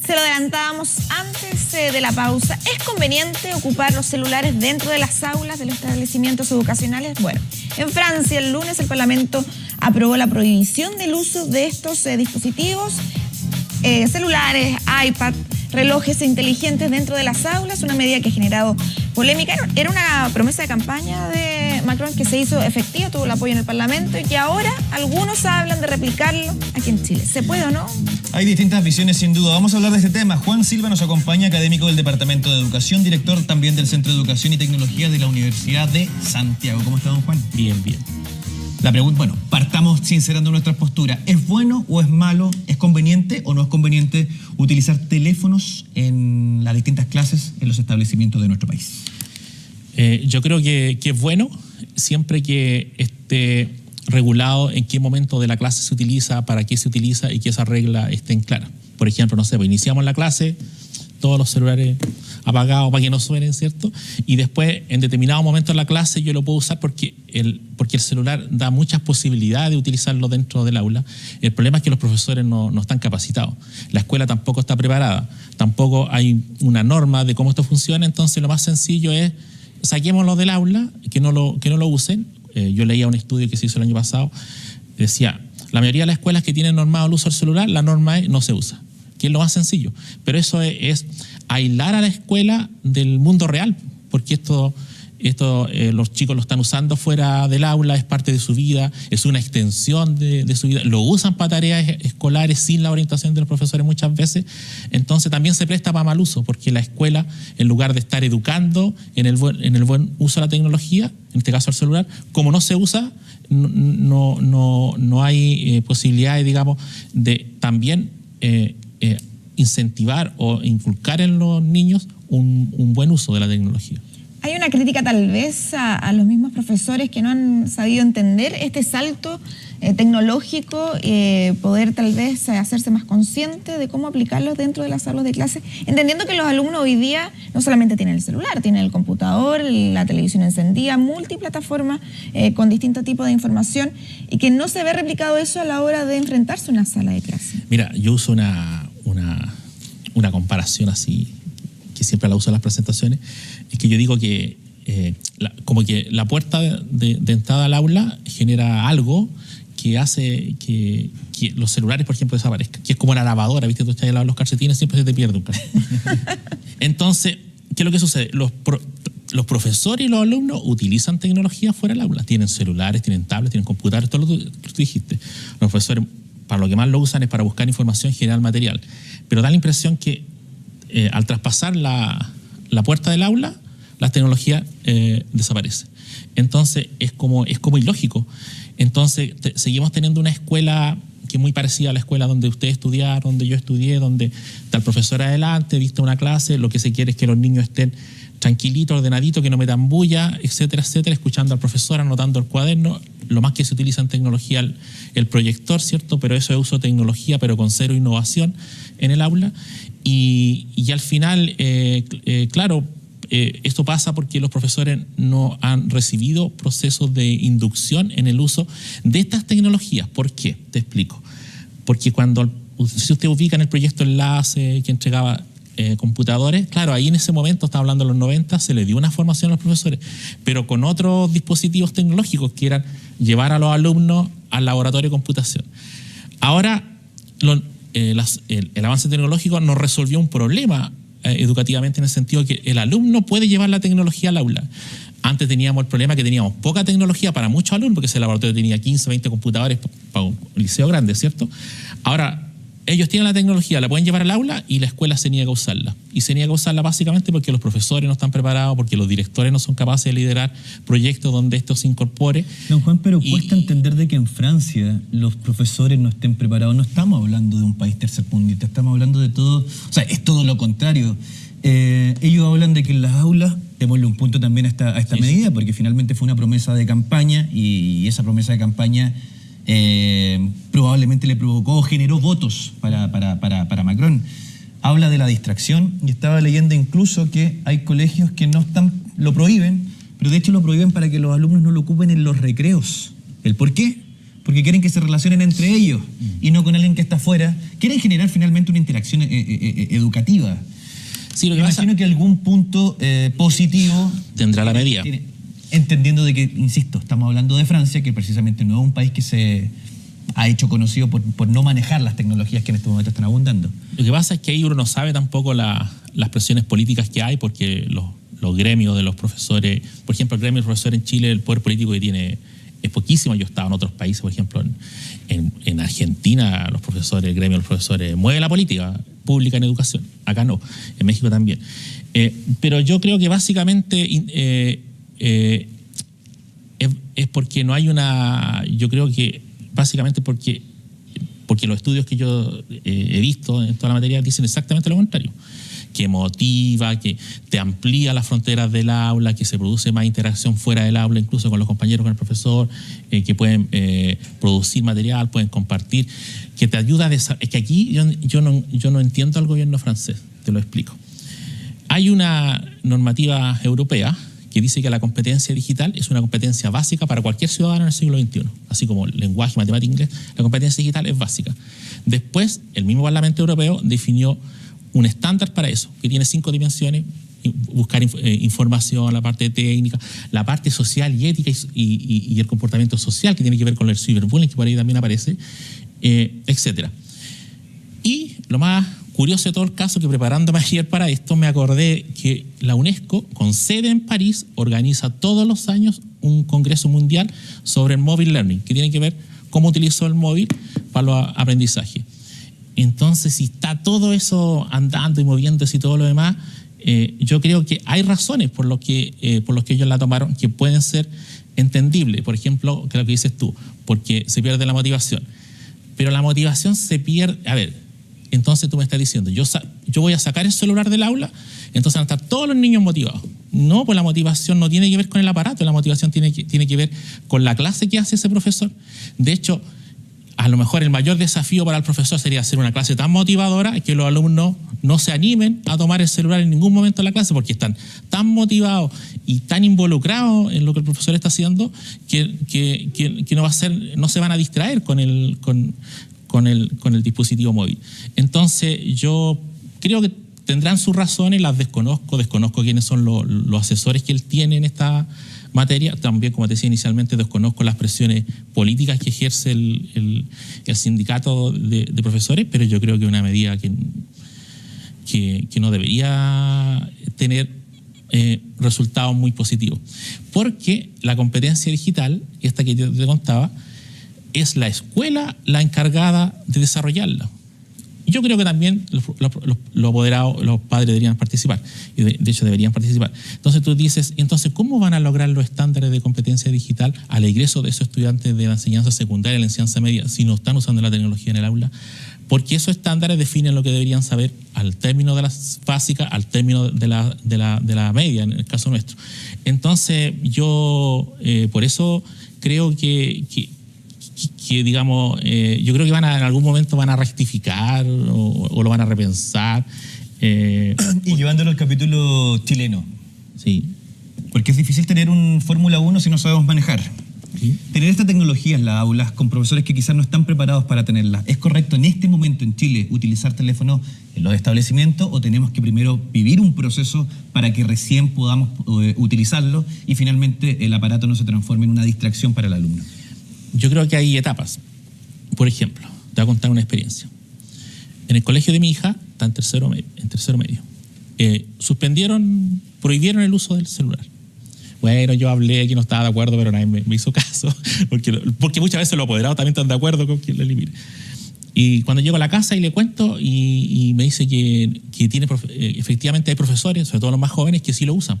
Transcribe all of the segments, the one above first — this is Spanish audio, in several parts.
Se lo adelantábamos antes de la pausa. ¿Es conveniente ocupar los celulares dentro de las aulas de los establecimientos educacionales? Bueno, en Francia el lunes el Parlamento aprobó la prohibición del uso de estos dispositivos, celulares, iPad, relojes inteligentes dentro de las aulas, una medida que ha generado polémica. Era una promesa de campaña de Macron que se hizo efectiva, tuvo el apoyo en el Parlamento y que ahora algunos hablan de replicarlo aquí en Chile. ¿Se puede o no? Hay distintas visiones sin duda. Vamos a hablar de este tema. Juan Silva nos acompaña, académico del Departamento de Educación, director también del Centro de Educación y Tecnología de la Universidad de Santiago. ¿Cómo está, don Juan? Bien, bien. La pregunta, bueno, partamos sincerando nuestras posturas. ¿Es bueno o es malo? ¿Es conveniente o no es conveniente utilizar teléfonos en las distintas clases en los establecimientos de nuestro país? Yo creo que es bueno siempre que esté regulado en qué momento de la clase se utiliza, para qué se utiliza y que esa regla esté clara. Por ejemplo, no sé, pues iniciamos la clase, todos los celulares apagados para que no suenen, ¿cierto? Y después, en determinado momento de la clase, yo lo puedo usar porque el celular da muchas posibilidades de utilizarlo dentro del aula. El problema es que los profesores no están capacitados. La escuela tampoco está preparada. Tampoco hay una norma de cómo esto funciona. Entonces, lo más sencillo es saquémoslo del aula, que no lo usen. Yo leía un estudio que se hizo el año pasado. Decía, la mayoría de las escuelas que tienen normado el uso del celular, la norma es no se usa, que es lo más sencillo. Pero eso es aislar a la escuela del mundo real, porque esto los chicos lo están usando fuera del aula, es parte de su vida, es una extensión de su vida, lo usan para tareas escolares sin la orientación de los profesores muchas veces. Entonces también se presta para mal uso, porque la escuela, en lugar de estar educando en el buen uso de la tecnología, en este caso el celular, como no se usa, no hay posibilidades, digamos, de también incentivar o inculcar en los niños un buen uso de la tecnología. Hay una crítica tal vez a los mismos profesores que no han sabido entender este salto tecnológico, poder tal vez hacerse más consciente de cómo aplicarlos dentro de las aulas de clase, entendiendo que los alumnos hoy día no solamente tienen el celular, tienen el computador, la televisión encendida, multiplataforma con distintos tipos de información, y que no se ve replicado eso a la hora de enfrentarse a una sala de clase. Mira, yo uso una comparación así, que siempre la uso en las presentaciones, es que yo digo que como que la puerta de entrada al aula genera algo que hace que los celulares, por ejemplo, desaparezcan, que es como la lavadora, ¿viste? Tú estás lavando los calcetines, siempre se te pierde un calcetín. Entonces, ¿qué es lo que sucede? Los profesores y los alumnos utilizan tecnología fuera del aula, tienen celulares, tienen tablets, tienen computadores, todo lo que tú dijiste. Los profesores, para lo que más lo usan es para buscar información, generar material, pero da la impresión que al traspasar la puerta del aula, la tecnología desaparece. Entonces es como ilógico. Entonces seguimos teniendo una escuela que es muy parecida a la escuela donde ustedes estudiaron, donde yo estudié, donde está el profesor adelante, dicta una clase, lo que se quiere es que los niños estén tranquilitos, ordenaditos, que no metan bulla, etcétera, etcétera, escuchando al profesor, anotando el cuaderno. Lo más que se utiliza en tecnología el proyector, ¿cierto? Pero eso es uso de tecnología, pero con cero innovación en el aula. Y al final, claro, esto pasa porque los profesores no han recibido procesos de inducción en el uso de estas tecnologías. ¿Por qué? Te explico. Porque si usted ubica en el proyecto Enlace que entregaba computadores, claro, ahí en ese momento, estaba hablando de los 90, se le dio una formación a los profesores, pero con otros dispositivos tecnológicos que eran llevar a los alumnos al laboratorio de computación. Ahora, el avance tecnológico nos resolvió un problema educativamente, en el sentido que el alumno puede llevar la tecnología al aula. Antes teníamos el problema que teníamos poca tecnología para muchos alumnos, porque ese laboratorio tenía 15, 20 computadores para un liceo grande, ¿cierto? Ahora, ellos tienen la tecnología, la pueden llevar al aula y la escuela se niega a usarla. Y se niega a usarla básicamente porque los profesores no están preparados, porque los directores no son capaces de liderar proyectos donde esto se incorpore. Don Juan, pero cuesta entender de que en Francia los profesores no estén preparados. No estamos hablando de un país tercermundista, estamos hablando de todo, o sea, es todo lo contrario. Ellos hablan de que en las aulas, démosle un punto también a esta medida, porque finalmente fue una promesa de campaña y esa promesa de campaña probablemente le provocó o generó votos para Macron. Habla de la distracción y estaba leyendo incluso que hay colegios que lo prohíben, pero de hecho lo prohíben para que los alumnos no lo ocupen en los recreos. ¿El por qué? porque quieren que se relacionen entre ellos y no con alguien que está afuera. Quieren generar finalmente una interacción educativa. Sí, lo que imagino que algún punto positivo tendrá la medida. Entendiendo de que, insisto, estamos hablando de Francia, que precisamente no es un país que se ha hecho conocido por no manejar las tecnologías que en este momento están abundando. Lo que pasa es que ahí uno no sabe tampoco las presiones políticas que hay, porque los gremios de los profesores, por ejemplo, el gremio de profesores en Chile, el poder político que tiene es poquísimo. Yo he estado en otros países, por ejemplo, en Argentina, el gremio de los profesores mueve la política pública en educación. Acá no, en México también. Pero yo creo que básicamente es porque no hay yo creo que básicamente porque los estudios que yo he visto en toda la materia dicen exactamente lo contrario, que motiva, que te amplía las fronteras del aula, que se produce más interacción fuera del aula, incluso con los compañeros, con el profesor, que pueden producir material, pueden compartir, que te ayuda a es que aquí yo no entiendo al gobierno francés, te lo explico. Hay una normativa europea que dice que la competencia digital es una competencia básica para cualquier ciudadano en el siglo XXI. Así como lenguaje, matemática, inglés, la competencia digital es básica. Después, el mismo Parlamento Europeo definió un estándar para eso, que tiene 5 dimensiones: buscar información, la parte técnica, la parte social y ética y el comportamiento social, que tiene que ver con el ciberbullying, que por ahí también aparece, etc. Y lo más curioso de todo el caso, que preparándome ayer para esto me acordé que la UNESCO, con sede en París, organiza todos los años un congreso mundial sobre el mobile learning, que tiene que ver cómo utilizó el móvil para los aprendizajes. Entonces, si está todo eso andando y moviéndose y todo lo demás, yo creo que hay razones por lo que ellos la tomaron que pueden ser entendibles. Por ejemplo, que lo que dices tú, porque se pierde la motivación. Pero la motivación se pierde. A ver, entonces tú me estás diciendo, yo voy a sacar el celular del aula, entonces van a estar todos los niños motivados. No, pues la motivación no tiene que ver con el aparato, la motivación tiene que ver con la clase que hace ese profesor. De hecho, a lo mejor el mayor desafío para el profesor sería hacer una clase tan motivadora que los alumnos no se animen a tomar el celular en ningún momento de la clase, porque están tan motivados y tan involucrados en lo que el profesor está haciendo que no se van a distraer con el dispositivo móvil. Entonces, yo creo que tendrán sus razones, las desconozco quiénes son los asesores que él tiene en esta materia. También, como te decía inicialmente, desconozco las presiones políticas que ejerce el sindicato de profesores, pero yo creo que es una medida que no debería tener resultados muy positivos. Porque la competencia digital, esta que yo te contaba, es la escuela la encargada de desarrollarla. Yo creo que también los apoderados, los padres deberían participar, y de hecho deberían participar. Entonces tú dices, entonces, ¿cómo van a lograr los estándares de competencia digital al ingreso de esos estudiantes de la enseñanza secundaria y la enseñanza media si no están usando la tecnología en el aula? Porque esos estándares definen lo que deberían saber al término de las básicas, al término de la media, en el caso nuestro. Entonces, yo por eso creo que digamos, yo creo que en algún momento van a rectificar o lo van a repensar. Y llevándolo al capítulo chileno. Sí. Porque es difícil tener un Fórmula 1 si no sabemos manejar. ¿Sí? Tener esta tecnología en las aulas con profesores que quizás no están preparados para tenerla. ¿Es correcto en este momento en Chile utilizar teléfonos en los establecimientos o tenemos que primero vivir un proceso para que recién podamos utilizarlo y finalmente el aparato no se transforme en una distracción para el alumno? Yo creo que hay etapas. Por ejemplo, te voy a contar una experiencia. En el colegio de mi hija, está en tercero medio, prohibieron el uso del celular. Bueno, yo hablé que no estaba de acuerdo, pero nadie me hizo caso, porque muchas veces los apoderados también están de acuerdo con que lo elimine. Y cuando llego a la casa y le cuento, y me dice que efectivamente hay profesores, sobre todo los más jóvenes, que sí lo usan.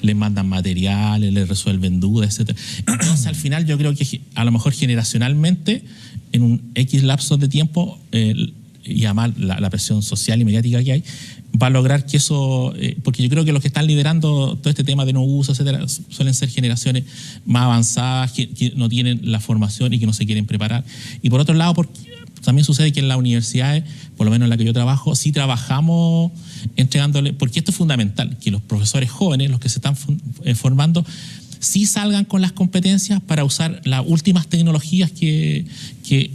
Les mandan materiales, les resuelven dudas, etc. Entonces, al final, yo creo que a lo mejor generacionalmente, en un X lapso de tiempo, y además la presión social y mediática que hay, va a lograr que eso, porque yo creo que los que están liderando todo este tema de no uso, etcétera, suelen ser generaciones más avanzadas, que no tienen la formación y que no se quieren preparar. Y por otro lado, también sucede que en las universidades, por lo menos en la que yo trabajo, sí trabajamos entregándole, porque esto es fundamental, que los profesores jóvenes, los que se están formando, sí salgan con las competencias para usar las últimas tecnologías que se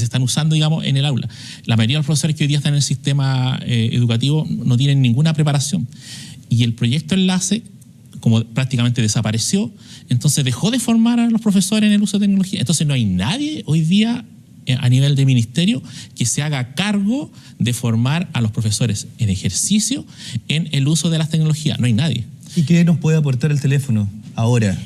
están usando, digamos, en el aula. La mayoría de los profesores que hoy día están en el sistema educativo no tienen ninguna preparación. Y el proyecto Enlace, como prácticamente desapareció, entonces dejó de formar a los profesores en el uso de tecnología. Entonces no hay nadie hoy día a nivel de ministerio que se haga cargo de formar a los profesores en ejercicio en el uso de las tecnologías. No hay nadie. ¿Y qué nos puede aportar el teléfono ahora?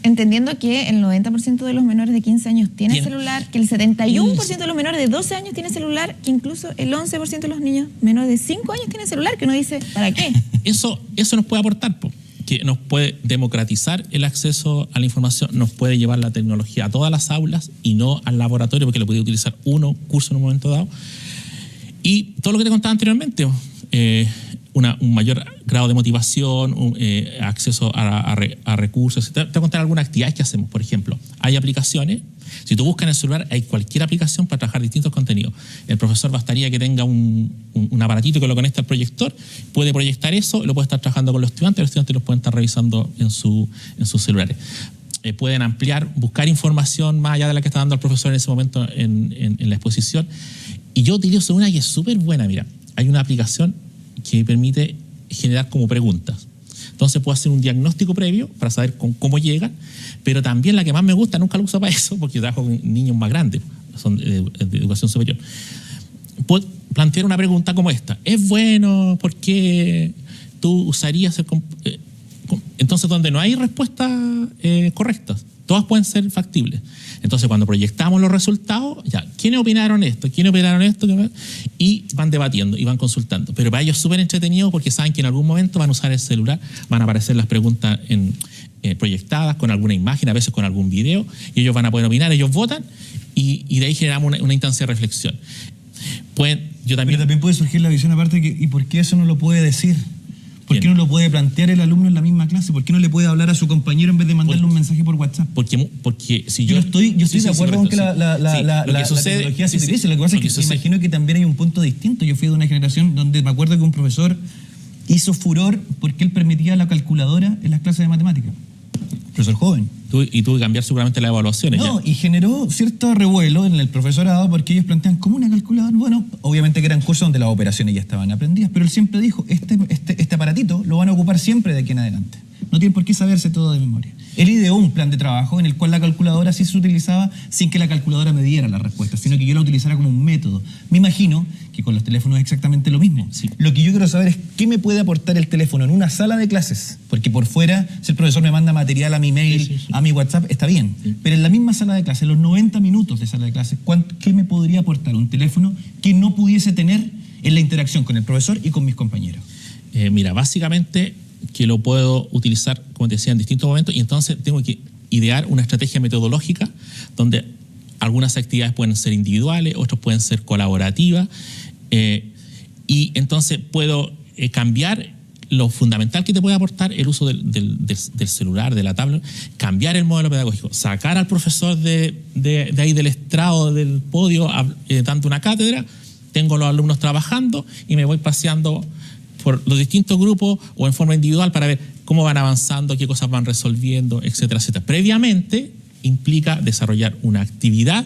Entendiendo que el 90% de los menores de 15 años tiene celular, que el 71% de los menores de 12 años tiene celular, que incluso el 11% de los niños menores de 5 años tienen celular, que uno dice, ¿para qué? Eso nos puede aportar, que nos puede democratizar el acceso a la información, nos puede llevar la tecnología a todas las aulas y no al laboratorio, porque lo puede utilizar uno curso en un momento dado. Y todo lo que te contaba anteriormente, un mayor grado de motivación, acceso a recursos. Te voy a contar algunas actividades que hacemos. Por ejemplo, hay aplicaciones. Si tú buscas en el celular, hay cualquier aplicación para trabajar distintos contenidos. El profesor bastaría que tenga un aparatito que lo conecte al proyector, puede proyectar eso, lo puede estar trabajando con los estudiantes los pueden estar revisando en sus celulares. Pueden ampliar, buscar información más allá de la que está dando el profesor en ese momento en la exposición. Y yo utilizo una que es súper buena. Mira, hay una aplicación que permite generar como preguntas. Entonces puedo hacer un diagnóstico previo para saber cómo llegan, pero también la que más me gusta, nunca lo uso para eso, porque yo trabajo con niños más grandes, son de educación superior. Puedo plantear una pregunta como esta. ¿Es bueno? ¿Por qué tú usarías el...? Entonces, donde no hay respuestas correctas, todas pueden ser factibles. Entonces, cuando proyectamos los resultados, ya, ¿quiénes opinaron esto? ¿Quiénes opinaron esto? Y van debatiendo y van consultando. Pero para ellos es súper entretenido porque saben que en algún momento van a usar el celular, van a aparecer las preguntas proyectadas con alguna imagen, a veces con algún video, y ellos van a poder opinar, ellos votan, y de ahí generamos una instancia de reflexión. Pero también puede surgir la visión aparte que, ¿y por qué eso no lo puede decir? ¿Por qué no lo puede plantear el alumno en la misma clase? ¿Por qué no le puede hablar a su compañero en vez de mandarle un mensaje por WhatsApp? Porque si yo estoy de acuerdo con que la tecnología se utilice. Lo que pasa es que imagino que también hay un punto distinto. Yo fui de una generación donde me acuerdo que un profesor hizo furor porque él permitía la calculadora en las clases de matemáticas. Profesor joven. Y tuve que cambiar seguramente las evaluaciones. No, y generó cierto revuelo en el profesorado porque ellos plantean ¿cómo una calculadora? Bueno, obviamente que eran cursos donde las operaciones ya estaban aprendidas, pero él siempre dijo, este aparatito lo van a ocupar siempre de aquí en adelante. No tienen por qué saberse todo de memoria. Él ideó un plan de trabajo en el cual la calculadora sí se utilizaba sin que la calculadora me diera la respuesta, sino que yo la utilizara como un método. Me imagino que con los teléfonos es exactamente lo mismo. Sí. Lo que yo quiero saber es qué me puede aportar el teléfono en una sala de clases, porque por fuera, si el profesor me manda material a mi mail, a mi WhatsApp, está bien. Sí. Pero en la misma sala de clases, los 90 minutos de sala de clases, ¿qué me podría aportar un teléfono que no pudiese tener en la interacción con el profesor y con mis compañeros? Mira, básicamente que lo puedo utilizar, como te decía, en distintos momentos, y entonces tengo que idear una estrategia metodológica donde algunas actividades pueden ser individuales, otras pueden ser colaborativas, y entonces puedo cambiar lo fundamental que te puede aportar el uso del celular, de la tablet, cambiar el modelo pedagógico, sacar al profesor de ahí del estrado, del podio, dando una cátedra, tengo los alumnos trabajando y me voy paseando por los distintos grupos o en forma individual para ver cómo van avanzando, qué cosas van resolviendo, etcétera, etcétera. Previamente implica desarrollar una actividad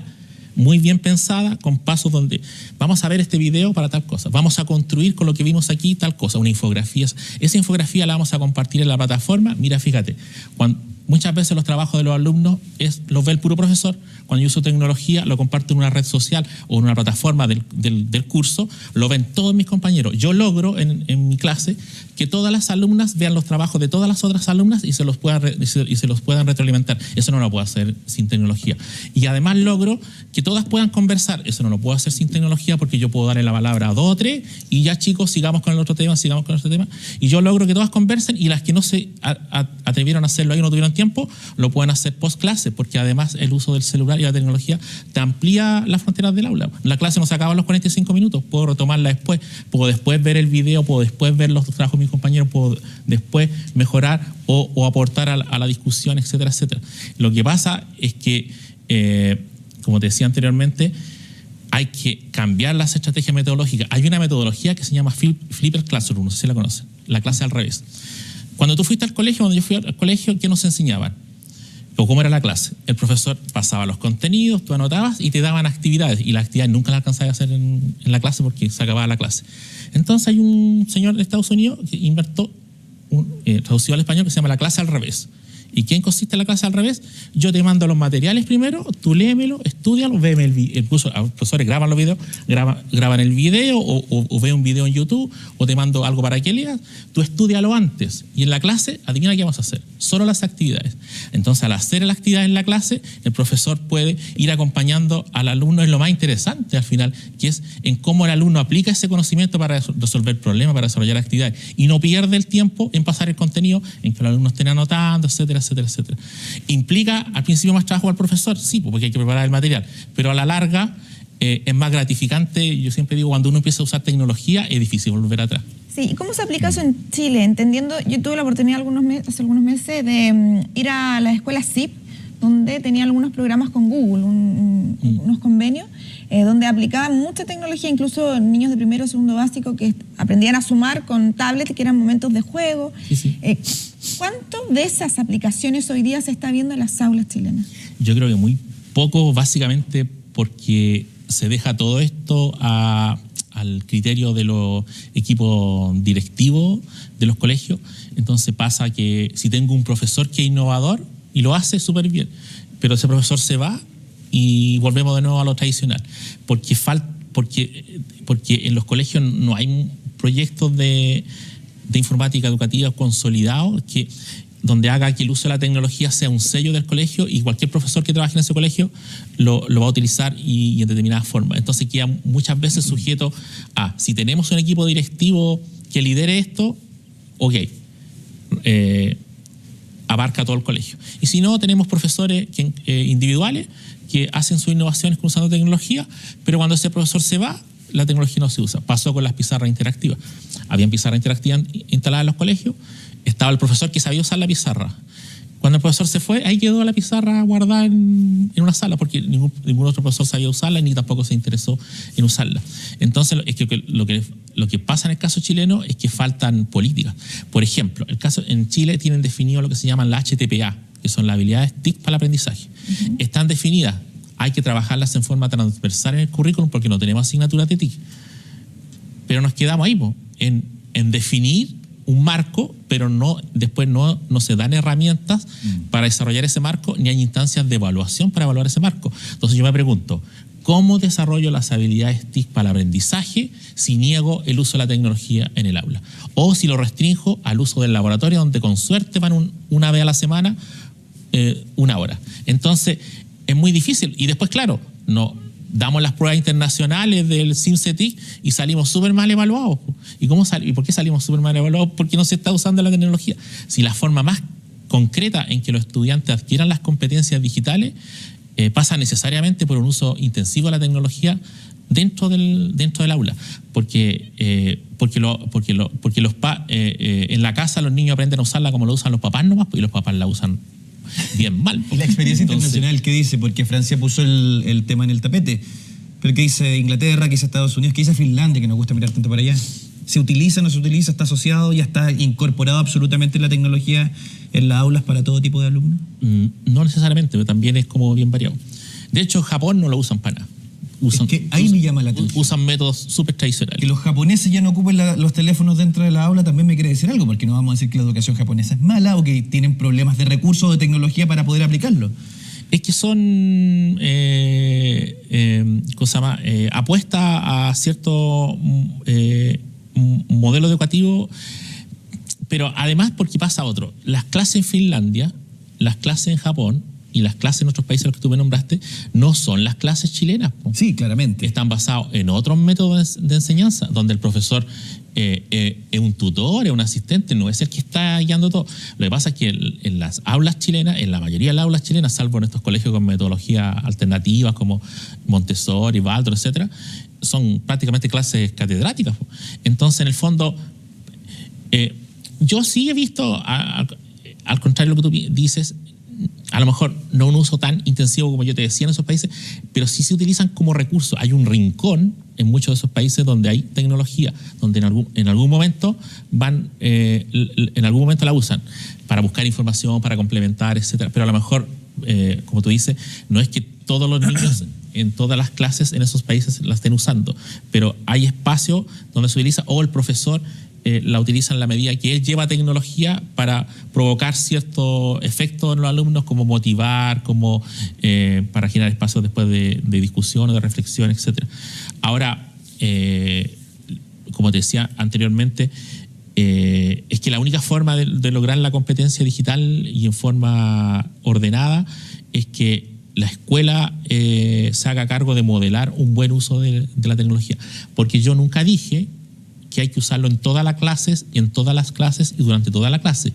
muy bien pensada, con pasos donde vamos a ver este video para tal cosa, vamos a construir con lo que vimos aquí tal cosa, una infografía. Esa infografía la vamos a compartir en la plataforma. Mira, fíjate, muchas veces los trabajos de los alumnos los ve el puro profesor. Cuando yo uso tecnología, lo comparto en una red social o en una plataforma del curso, lo ven todos mis compañeros. Yo logro en mi clase que todas las alumnas vean los trabajos de todas las otras alumnas y se los puedan retroalimentar. Eso no lo puedo hacer sin tecnología. Y además logro que todas puedan conversar. Eso no lo puedo hacer sin tecnología porque yo puedo darle la palabra a 2 o 3 y ya, chicos, sigamos con el otro tema. Y yo logro que todas conversen, y las que no se atrevieron a hacerlo ahí, no tuvieron tiempo, lo pueden hacer post clase, porque además el uso del celular y la tecnología te amplía las fronteras del aula. La clase no se acaba a los 45 minutos, puedo retomarla después, puedo después ver el video, puedo después ver los trabajos de mis compañeros, puedo después mejorar o aportar a la discusión, etcétera, etcétera. Lo que pasa es que, como te decía anteriormente, hay que cambiar las estrategias metodológicas. Hay una metodología que se llama Flipped Classroom, no sé si la conocen, la clase al revés. Cuando tú fuiste al colegio, cuando yo fui al colegio, ¿qué nos enseñaban? O cómo era la clase. El profesor pasaba los contenidos, tú anotabas y te daban actividades. Y las actividades nunca las alcanzaba a hacer en la clase porque se acababa la clase. Entonces hay un señor de Estados Unidos que inventó, traducido al español, que se llama la clase al revés. ¿Y quién consiste en la clase al revés? Yo te mando los materiales primero, tú léemelo, estúdialo, véeme incluso los profesores graban los videos, graban el video o ve un video en YouTube o te mando algo para que leas, tú estúdialo antes y en la clase, adivina qué vamos a hacer, solo las actividades. Entonces al hacer la actividad en la clase, el profesor puede ir acompañando al alumno en lo más interesante al final, que es en cómo el alumno aplica ese conocimiento para resolver problemas, para desarrollar actividades y no pierde el tiempo en pasar el contenido, en que los alumnos estén anotando, etcétera, etcétera, etcétera. ¿Implica al principio más trabajo al profesor? Sí, porque hay que preparar el material, pero a la larga es más gratificante. Yo siempre digo, cuando uno empieza a usar tecnología es difícil volver atrás. Sí, ¿y cómo se aplica eso en Chile? Entendiendo, yo tuve la oportunidad hace algunos meses de ir a la escuela CIP, donde tenía algunos programas con Google, unos convenios, donde aplicaban mucha tecnología, incluso niños de primero o segundo básico que aprendían a sumar con tablets, que eran momentos de juego. Sí, sí. ¿Cuánto de esas aplicaciones hoy día se está viendo en las aulas chilenas? Yo creo que muy poco, básicamente porque se deja todo esto al criterio de los equipos directivos de los colegios. Entonces pasa que si tengo un profesor que es innovador y lo hace súper bien, pero ese profesor se va y volvemos de nuevo a lo tradicional, porque en los colegios no hay proyectos de informática educativa consolidados donde haga que el uso de la tecnología sea un sello del colegio y cualquier profesor que trabaje en ese colegio lo va a utilizar y en determinadas formas. Entonces queda muchas veces sujeto a, si tenemos un equipo directivo que lidere esto, ok, abarca todo el colegio. Y si no, tenemos profesores individuales que hacen sus innovaciones usando tecnología, pero cuando ese profesor se va, la tecnología no se usa. Pasó con las pizarras interactivas. Habían pizarras interactivas instaladas en los colegios, estaba el profesor que sabía usar la pizarra. Cuando el profesor se fue, ahí quedó la pizarra guardada en una sala, porque ningún otro profesor sabía usarla ni tampoco se interesó en usarla. Entonces, es que lo que pasa en el caso chileno es que faltan políticas. Por ejemplo, en Chile tienen definido lo que se llaman las HTPA, que son las habilidades TIC para el aprendizaje. Están definidas, hay que trabajarlas en forma transversal en el currículum porque no tenemos asignaturas de TIC. Pero nos quedamos ahí, en definir un marco, pero después no se dan herramientas para desarrollar ese marco, ni hay instancias de evaluación para evaluar ese marco. Entonces yo me pregunto, ¿cómo desarrollo las habilidades TIC para el aprendizaje si niego el uso de la tecnología en el aula? O si lo restringo al uso del laboratorio, donde con suerte van una vez a la semana, una hora. Entonces es muy difícil. Y después, claro, damos las pruebas internacionales del CIMSETIC y salimos súper mal evaluados. ¿Y por qué salimos súper mal evaluados? Porque no se está usando la tecnología. Si la forma más concreta en que los estudiantes adquieran las competencias digitales pasa necesariamente por un uso intensivo de la tecnología dentro del aula. Porque en la casa los niños aprenden a usarla como lo usan los papás nomás, y los papás la usan bien mal. ¿Y la experiencia internacional qué dice? Porque Francia puso el tema en el tapete. ¿Pero qué dice Inglaterra, qué dice Estados Unidos, qué dice Finlandia, que nos gusta mirar tanto para allá? ¿Se utiliza, no se utiliza, está asociado, ya está incorporado absolutamente la tecnología en las aulas para todo tipo de alumnos? No necesariamente, pero también es como bien variado. De hecho, en Japón no lo usan para nada. Ahí me llama la atención. Usan métodos súper tradicionales. Que los japoneses ya no ocupen los teléfonos dentro de la aula también me quiere decir algo, porque no vamos a decir que la educación japonesa es mala o que tienen problemas de recursos o de tecnología para poder aplicarlo. Es que son apuestas a cierto modelo educativo, pero además porque pasa otro. Las clases en Finlandia, las clases en Japón y las clases en otros países, los que tú me nombraste, no son las clases chilenas. Sí, claramente. Están basados en otros métodos de enseñanza, donde el profesor es un tutor, es un asistente, no es el que está guiando todo. Lo que pasa es que en las aulas chilenas, en la mayoría de las aulas chilenas, salvo en estos colegios con metodologías alternativas como Montessori, Waldorf, etcétera, son prácticamente clases catedráticas. Entonces, en el fondo, yo sí he visto, al contrario de lo que tú dices, a lo mejor no un uso tan intensivo como yo te decía en esos países, pero sí se utilizan como recurso. Hay un rincón en muchos de esos países donde hay tecnología, donde en algún momento la usan para buscar información, para complementar, etcétera. Pero a lo mejor, como tú dices, no es que todos los niños en todas las clases en esos países la estén usando, pero hay espacio donde se utiliza, o el profesor la utiliza en la medida que él lleva tecnología para provocar ciertos efectos en los alumnos, como motivar, como para generar espacios después de discusión o de reflexión, etc. Ahora, como te decía anteriormente, es que la única forma de lograr la competencia digital y en forma ordenada es que la escuela se haga cargo de modelar un buen uso de la tecnología. Porque yo nunca dije que hay que usarlo en todas las clases y durante toda la clase.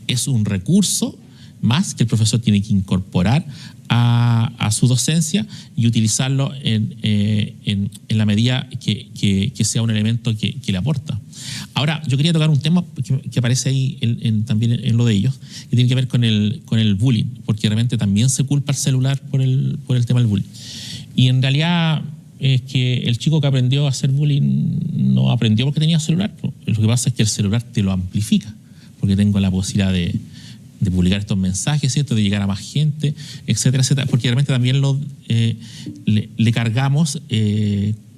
Es un recurso más que el profesor tiene que incorporar a su docencia y utilizarlo en la medida que sea un elemento que le aporta. Ahora, yo quería tocar un tema que aparece ahí también en lo de ellos, que tiene que ver con el bullying, porque realmente también se culpa al celular por el tema del bullying. Y en realidad es que el chico que aprendió a hacer bullying no aprendió porque tenía celular. Lo que pasa es que el celular te lo amplifica, porque tengo la posibilidad de publicar estos mensajes, ¿cierto? De llegar a más gente, etcétera, etcétera, porque realmente también le cargamos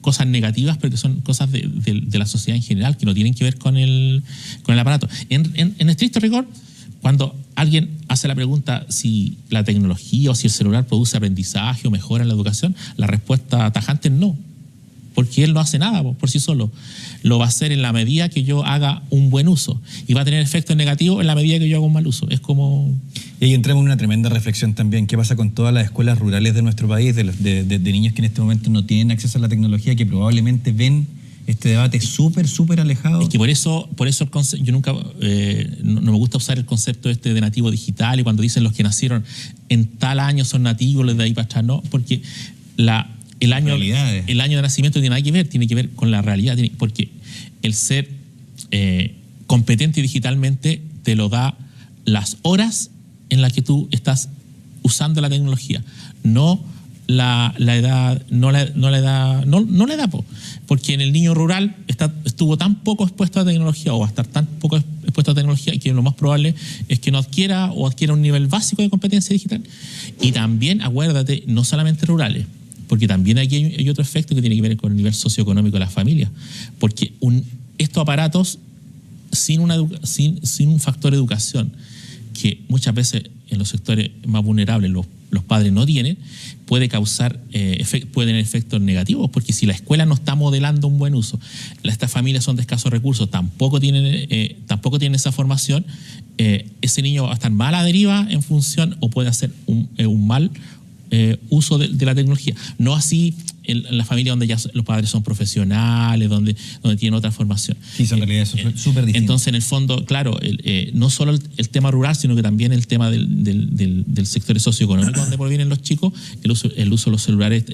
cosas negativas, pero que son cosas de la sociedad en general, que no tienen que ver con el aparato. En estricto rigor, cuando alguien hace la pregunta si la tecnología o si el celular produce aprendizaje o mejora en la educación, la respuesta tajante es no, porque él no hace nada por sí solo. Lo va a hacer en la medida que yo haga un buen uso, y va a tener efectos negativos en la medida que yo haga un mal uso. Es como... Y ahí entramos en una tremenda reflexión también. ¿Qué pasa con todas las escuelas rurales de nuestro país, de niños que en este momento no tienen acceso a la tecnología, que probablemente ven este debate súper alejado? Es que por eso el concepto, yo nunca, no me gusta usar el concepto de nativo digital, y cuando dicen los que nacieron en tal año son nativos, los de ahí para atrás, no, porque el año de nacimiento tiene que ver con la realidad, porque el ser competente digitalmente te lo da las horas en las que tú estás usando la tecnología, no la edad, no la edad, porque en el niño rural estuvo tan poco expuesto a la tecnología, o va a estar tan poco expuesto a la tecnología, que lo más probable es que no adquiera un nivel básico de competencia digital. Y también, acuérdate, no solamente rurales, porque también aquí hay otro efecto que tiene que ver con el nivel socioeconómico de las familias, porque estos aparatos sin un factor de educación, que muchas veces en los sectores más vulnerables los padres no tienen, puede tener efectos negativos, porque si la escuela no está modelando un buen uso, estas familias son de escasos recursos, tampoco tienen esa formación, ese niño va a estar mal a deriva en función, o puede hacer un mal uso de la tecnología. No así en la familia donde ya los padres son profesionales, donde tienen otra formación. Sí, son realidades súper distintas. Entonces, en el fondo, claro, no solo el tema rural, sino que también el tema del sector socioeconómico donde provienen los chicos, el uso de los celulares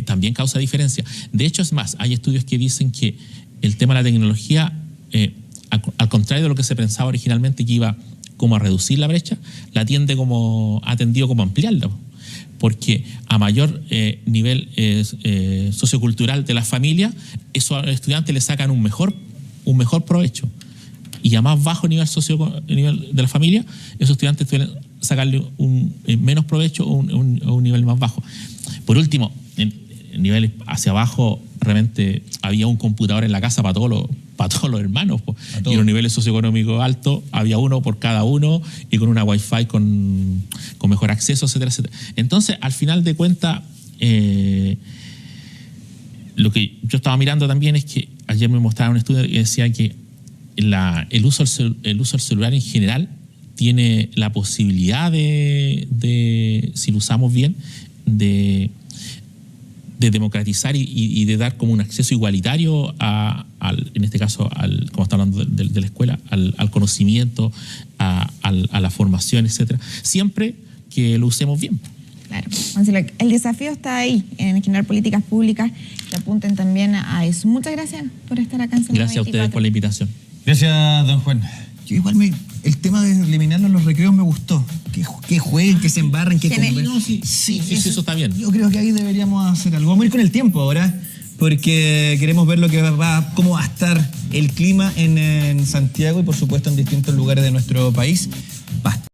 también causa diferencia. De hecho, es más, hay estudios que dicen que el tema de la tecnología, al contrario de lo que se pensaba originalmente, que iba como a reducir la brecha, ha tendido como a ampliarla, porque a mayor nivel sociocultural de la familia, eso a los estudiantes le sacan un mejor provecho, y a más bajo nivel de la familia, esos estudiantes suelen sacarle un menos provecho o un nivel más bajo. Por último, en niveles hacia abajo, realmente había un computador en la casa para todos los hermanos, y en los niveles socioeconómicos altos había uno por cada uno, y con una wifi con mejor acceso, etcétera, etcétera. Entonces, al final de cuentas, lo que yo estaba mirando también es que ayer me mostraba un estudio que decía que el uso del celular en general tiene la posibilidad de si lo usamos bien, de democratizar y de dar como un acceso igualitario en este caso, como está hablando de la escuela, al conocimiento, a la formación, etcétera, siempre que lo usemos bien. Claro, el desafío está ahí, en generar políticas públicas que apunten también a eso. Muchas gracias por estar acá en Semana 24. Gracias a ustedes por la invitación. Gracias, don Juan. Yo igual el tema de eliminarlos los recreos me gustó. Que jueguen, que se embarren, que conversen. No, sí, eso está bien. Yo creo que ahí deberíamos hacer algo. Vamos a ir con el tiempo ahora, porque queremos ver cómo va a estar el clima en Santiago y por supuesto en distintos lugares de nuestro país. Basta.